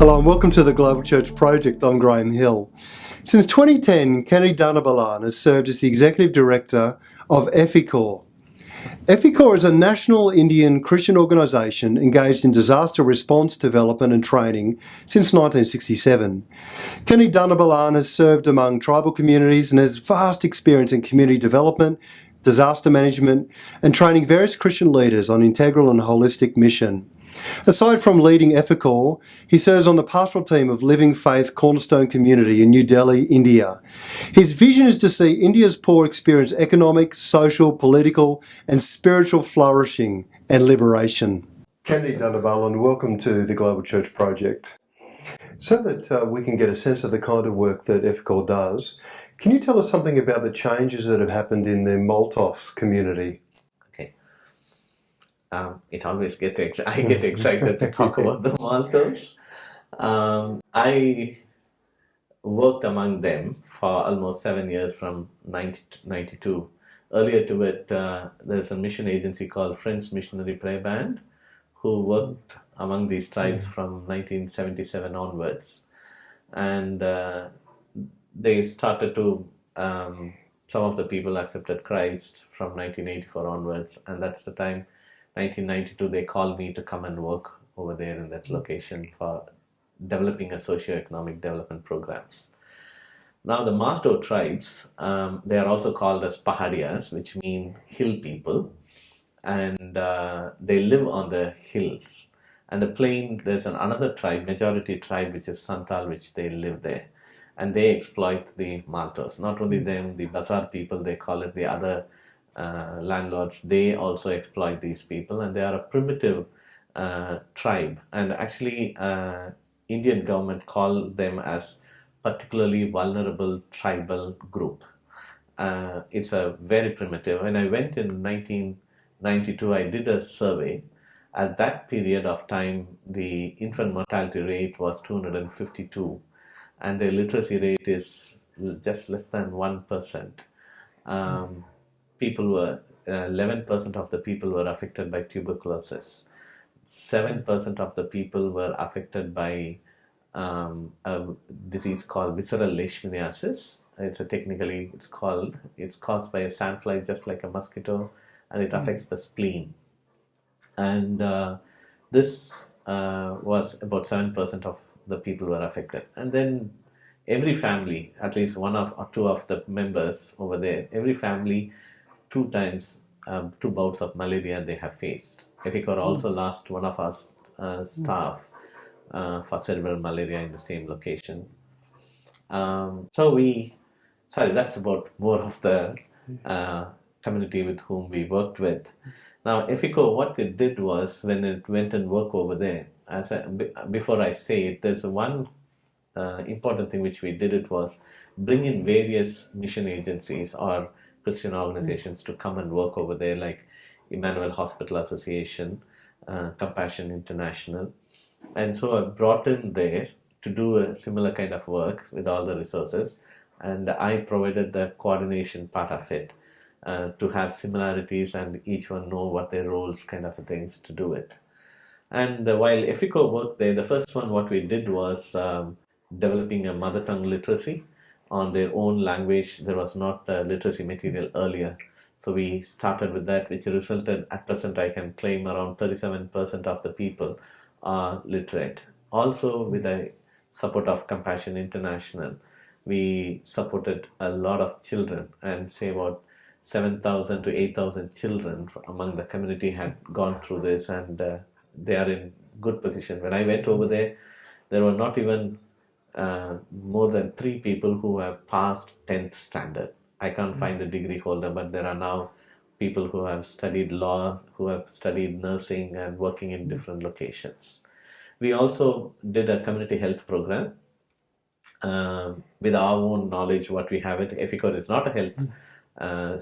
Hello and welcome to the Global Church Project. I'm Graham Hill. Since 2010, Kenny Dhanabalan has served as the Executive Director of EFICOR. EFICOR is a national Indian Christian organisation engaged in disaster response, development and training since 1967. Kenny Dhanabalan has served among tribal communities and has vast experience in community development, disaster management and training various Christian leaders on integral and holistic mission. Aside from leading EFICOR, he serves on the pastoral team of Living Faith Cornerstone Community in New Delhi, India. His vision is to see India's poor experience economic, social, political and spiritual flourishing and liberation. Kenny Dhanabalan, welcome to the Global Church Project. So that we can get a sense of the kind of work that EFICOR does, can you tell us something about the changes that have happened in the Maltos community? It always I get excited to talk about the Maltos. I worked among them for almost 7 years from 90 to 92. Earlier to it, there's a mission agency called Friends Missionary Prayer Band who worked among these tribes from 1977 onwards. And they started to, some of the people accepted Christ from 1984 onwards, and that's the time 1992 they called me to come and work over there in that location for developing a socio-economic development programs. Now the Malto tribes, they are also called as Pahadias, which mean hill people, and they live on the hills. And the plain, there's another tribe, majority tribe, which is Santal, which they live there. And they exploit the Maltos. Not only them, the Bazar people, they call it, the other landlords, they also exploit these people, and they are a primitive tribe. And actually, Indian government call them as particularly vulnerable tribal group. It's a very primitive. When I went in 1992, I did a survey. At that period of time, the infant mortality rate was 252, and the literacy rate is just less than 1%. People were 11% of the people were affected by tuberculosis. 7% of the people were affected by a disease called visceral leishmaniasis. It's caused by a sandfly, just like a mosquito, and it affects the spleen. And this was about 7% of the people were affected. And then every family, at least one of or two of the members over there, every family, 2 times, 2 bouts of malaria they have faced. EFICOR also lost one of our staff for cerebral malaria in the same location. That's about more of the community with whom we worked with. Now, EFICOR, what it did was, when it went and worked over there, before I say it, there's one important thing which we did, it was bring in various mission agencies or Christian organizations to come and work over there, like Emmanuel Hospital Association, Compassion International. And so I brought in there to do a similar kind of work with all the resources, and I provided the coordination part of it, to have similarities and each one know what their roles kind of things to do it. And while EFICOR worked there, the first one what we did was developing a mother tongue literacy on their own language. There was not literacy material earlier. So we started with that, which resulted, at present I can claim, around 37% of the people are literate. Also, with the support of Compassion International, we supported a lot of children, and say about 7,000 to 8,000 children among the community had gone through this, and they are in good position. When I went over there, there were not even more than 3 people who have passed 10th standard. I can't find a degree holder, but there are now people who have studied law, who have studied nursing and working in different locations. We also did a community health program with our own knowledge, what we have it. EFICOR is not a health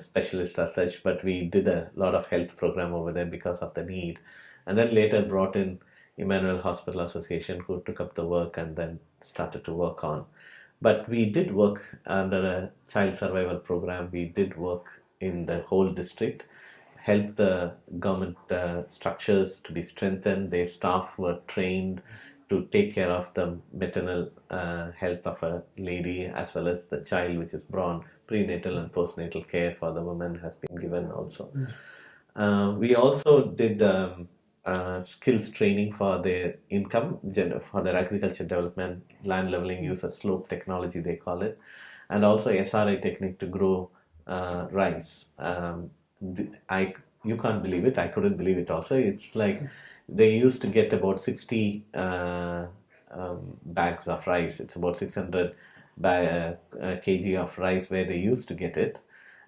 specialist as such, but we did a lot of health program over there because of the need. And then later brought in Emmanuel Hospital Association, who took up the work and then started to work on. But we did work under a child survival program. We did work in the whole district, help the government structures to be strengthened. Their staff were trained to take care of the maternal health of a lady as well as the child which is born. Prenatal and postnatal care for the woman has been given also. We also did skills training for their income, for their agriculture development, land leveling use of slope technology they call it, and also SRI technique to grow rice. You can't believe it. I couldn't believe it also. It's like they used to get about 60 bags of rice. It's about 600 kg of rice where they used to get it.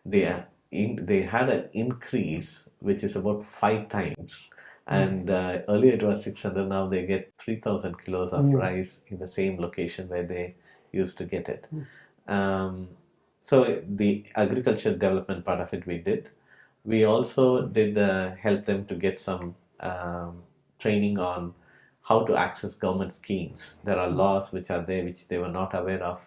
They had an increase which is about 5 times. And earlier it was 600, now they get 3,000 kilos of rice in the same location where they used to get it. So the agriculture development part of it we did. We also did help them to get some training on how to access government schemes. There are laws which are there which they were not aware of,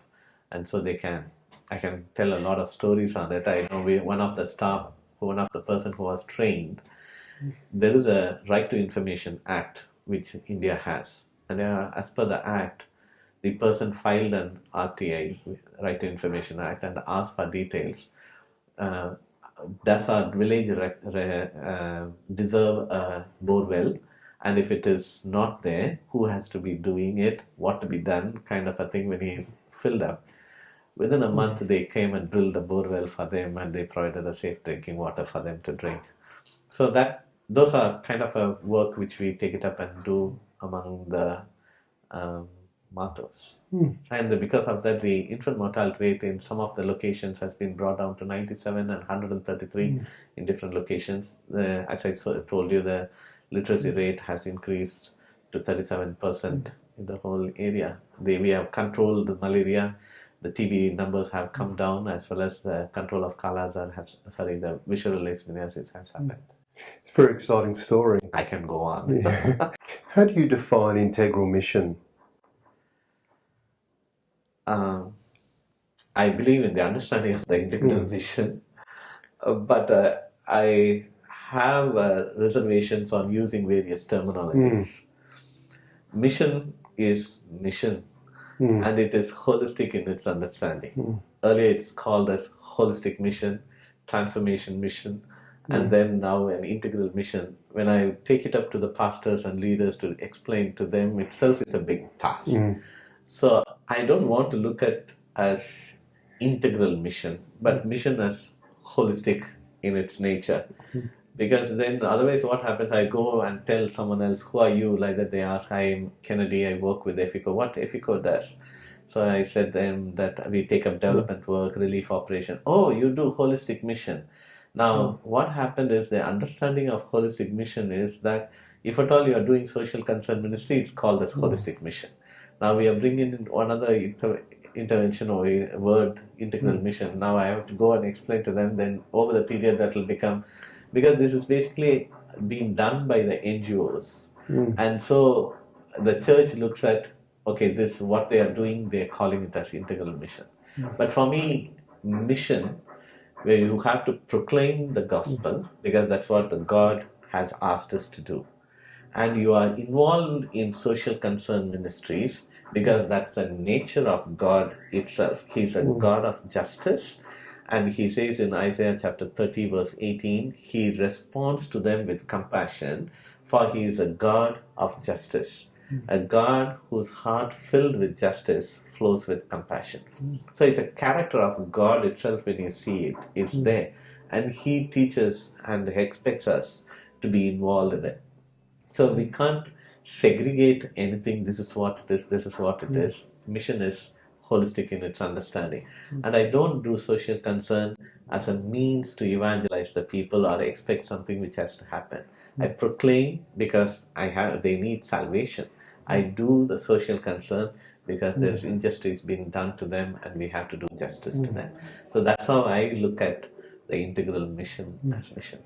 and so I can tell a lot of stories on it. I know one of the person who was trained, there is a Right to Information Act which India has, and as per the act, the person filed an RTI, Right to Information Act, and asked for details. Does our village deserve a bore well? And if it is not there, who has to be doing it? What to be done? Kind of a thing. When he filled up, within a month they came and drilled a bore well for them, and they provided a safe drinking water for them to drink. So those are kind of a work which we take it up and do among the martyrs. And because of that, the infant mortality rate in some of the locations has been brought down to 97 and 133 in different locations. As I told you, the literacy rate has increased to 37% in the whole area. We have controlled the malaria. The TB numbers have come down, as well as the control of the visual leishmaniasis has happened. It's a very exciting story. I can go on. Yeah. How do you define integral mission? I believe in the understanding of the integral mission, but I have reservations on using various terminologies. Mission is mission, and it is holistic in its understanding. Earlier it's called as holistic mission, transformation mission, and then now an integral mission. When I take it up to the pastors and leaders to explain to them, itself is a big task. So I don't want to look at as integral mission, but mission as holistic in its nature. Because then otherwise what happens, I go and tell someone else, who are you? Like that they ask, I am Kennedy, I work with EFICOR. What EFICOR does? So I said them that we take up development work, relief operation. Oh, you do holistic mission. Now what happened is the understanding of holistic mission is that if at all you are doing social concern ministry, it's called as holistic mission. Now we are bringing in another intervention or a word, integral mission. Now I have to go and explain to them, then over the period that will become, because this is basically being done by the NGOs. And so the church looks at, okay, this what they are doing, they are calling it as integral mission. But for me, mission, where you have to proclaim the gospel, because that's what the God has asked us to do. And you are involved in social concern ministries, because that's the nature of God itself. He's a God of justice. And he says in Isaiah chapter 30 verse 18, he responds to them with compassion, for he is a God of justice. A God whose heart filled with justice flows with compassion. So it's a character of God itself. When you see it, it's there. And he teaches and expects us to be involved in it. So we can't segregate anything. This is what it is, this is what it is. Mission is holistic in its understanding. And I don't do social concern as a means to evangelize the people or expect something which has to happen. I proclaim because they need salvation. I do the social concern because there's injustice being done to them and we have to do justice to them. So that's how I look at the integral mission as mission.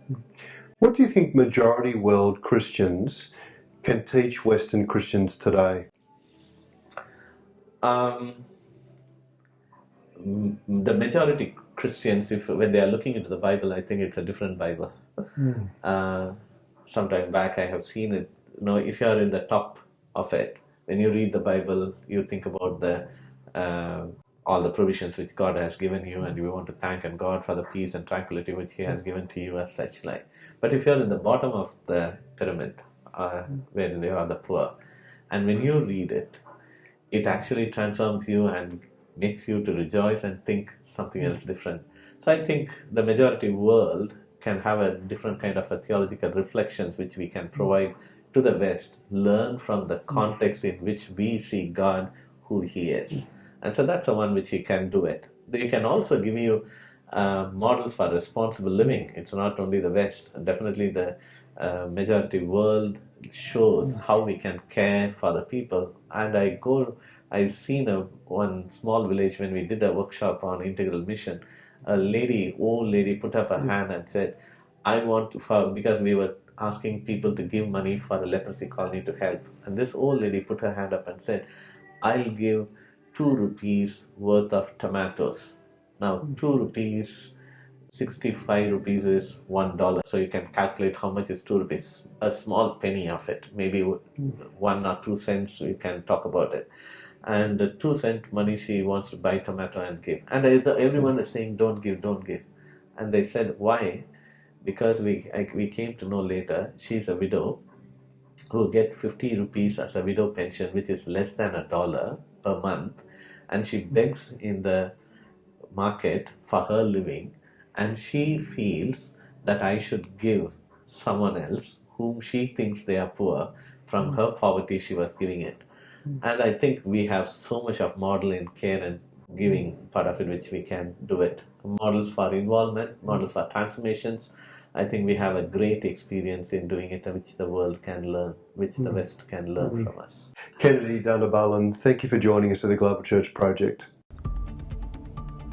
What do you think majority world Christians can teach Western Christians today? The majority Christians, when they are looking into the Bible, I think it's a different Bible. Sometime back I have seen it. If you are in the top of it, when you read the Bible, you think about the all the provisions which God has given you, and you want to thank God for the peace and tranquility which He has given to you as such. Like, but if you're in the bottom of the pyramid, where they are the poor, and when you read it, it actually transforms you and makes you to rejoice and think something else different. So I think the majority world can have a different kind of a theological reflections which we can provide to the West, learn from the context in which we see God, who He is. And so that's the one which He can do it. They can also give you models for responsible living. It's not only the West, definitely the majority world shows how we can care for the people. And I've seen one small village when we did a workshop on integral mission. Old lady put up her hand and said, I want to, because we were asking people to give money for the leprosy colony to help. And this old lady put her hand up and said, I'll give 2 rupees worth of tomatoes. Now, 2 rupees, 65 rupees is $1. So you can calculate how much is 2 rupees. A small penny of it, maybe 1 or 2 cents, we can talk about it. And the 2-cent money she wants to buy tomato and give. And everyone is saying, don't give, don't give. And they said, why? Because we came to know later, she's a widow who get 50 rupees as a widow pension, which is less than $1 per month. And she begs in the market for her living. And she feels that I should give someone else whom she thinks they are poor from her poverty she was giving it. And I think we have so much of model in care and giving part of it which we can do it. Models for involvement, models for transformations. I think we have a great experience in doing it, which the world can learn, which the West can learn from us. Kennedy Dhanabalan, thank you for joining us at the Global Church Project.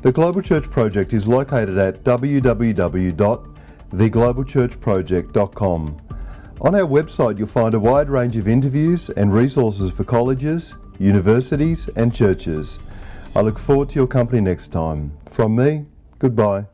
The Global Church Project is located at www.theglobalchurchproject.com. On our website, you'll find a wide range of interviews and resources for colleges, universities, and churches. I look forward to your company next time. From me, goodbye.